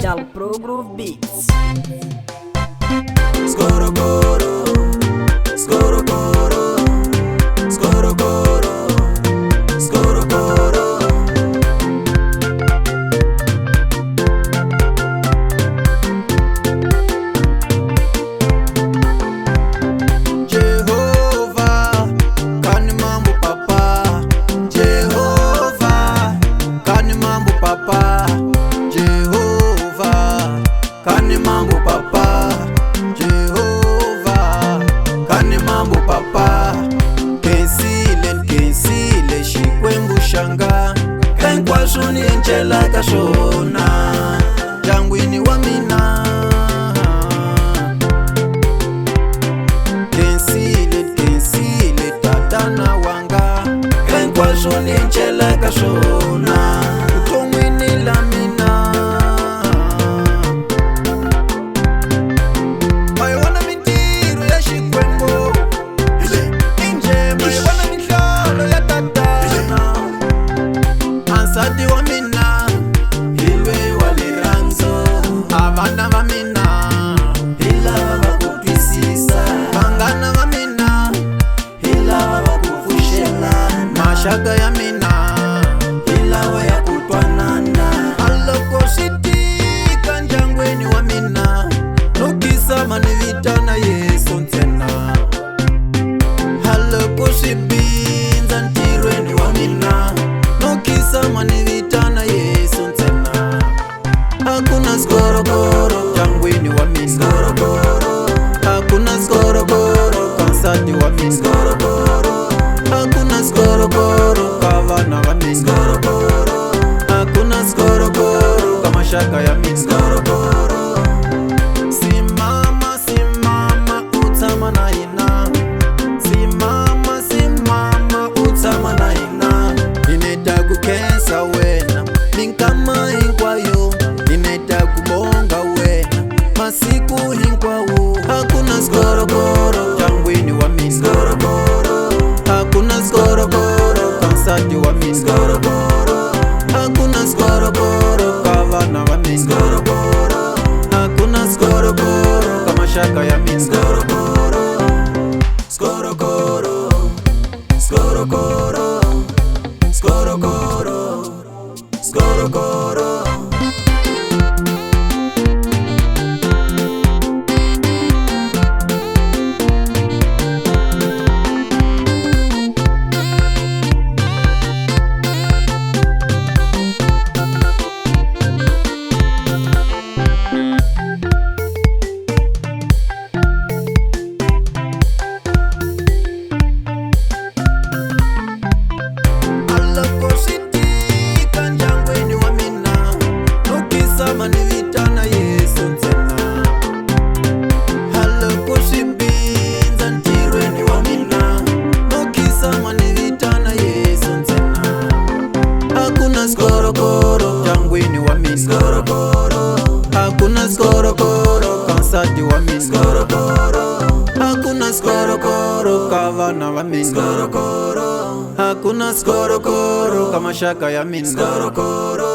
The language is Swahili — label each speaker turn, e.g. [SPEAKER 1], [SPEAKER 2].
[SPEAKER 1] Official Pro Groove Beats.
[SPEAKER 2] Skorokoro, skorokoro, skorokoro, skorokoro. Jehova, kani mambo papa. Jehova, kani mambo papa. Jehova, kani mambo papa. Jehova, kani mambo papa. Kensile shikwembu shanga enkwasuni enchela kashona jangwini wa mina. Kensile tatana wanga enkwasuni enchela kashona utongwini la mina. Mayona mitiru ya shikwembu inje mayona mitalo ya tatana ansati wa mina ilwe waliranzo abana wa mina ila wakutwisisa bangana wa mina ila wakufushela mashaka ya mina ila wayakutwanana aloko shitika njangweni wa mina nukisa manivitana yesu ntena haloko shibinza ntirweni wa mina nukisa manivitana yesu ntena. Hakuna skorokoro jangwini wa mina. Skorokoro. Hakuna skorokoro kansati wa mina. Skorokoro. Hakuna skorokoro kavana wa mina. Skorokoro. Hakuna skorokoro kamashaka ya mina. Skorokoro. Simama utama na ina. Simama utama na ina. Nineta kukensa wena ninkama hinkwayo. Nineta kubonga wena masiku hinkwawo. Hakuna skorokoro jangwini wa mina. Skorokoro. Hakuna skorokoro kansati wa mina. Skorokoro. Hakuna skorokoro kavana wa mina. Skorokoro. Hakuna skorokoro kamashaka ya mina. Skorokoro. Skorokoro. Skorokoro. Skorokoro. Skorokoro. Aloko shitika njangweni wa mina nukisa manivitana yesu ntena. Aloko shibinza ntirweni wa mina nukisa manivitana yesu ntena. Hakuna skorokoro jangwini wa mina. Skorokoro. Hakuna skorokoro kansati wa mina. Skorokoro. Hakuna skorokoro kavana wa mina. Skorokoro. Hakuna skorokoro kamashaka ya mina. Skorokoro.